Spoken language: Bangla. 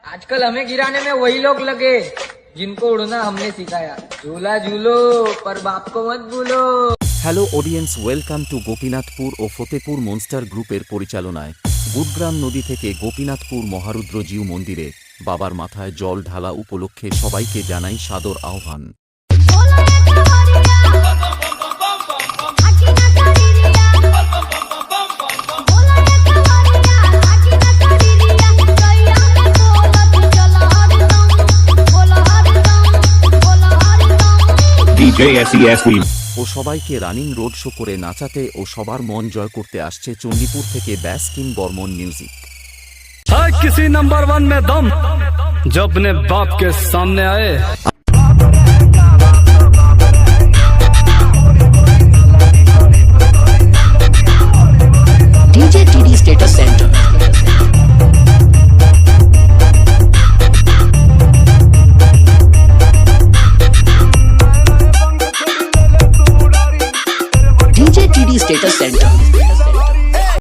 आजकल हमें गिराने में वही लोग लगे जिनको उड़ना हमने सिखाया। झूला झूलो पर बाप को मत भूलो। Hello audience, welcome to Gopinathpur ও ফতেপুর মনস্টার গ্রুপের পরিচালনায় গুডগ্রাম নদী থেকে গোপীনাথপুর মহারুদ্রজিউ মন্দিরে বাবার মাথায় জল ঢালা উপলক্ষে সবাইকে জানাই সাদর আহ্বান। ও সবাইকে রানিং রোড শো করে নাচাতে ও সবার মন জয় করতে আসছে চণ্ডীপুর থেকে ব্যাস কিং বর্মন মিউজিক। हर किसी नंबर 1 में दम जो अपने बाप के सामने आए। DJ TD Status Center। DJ TD Status Center।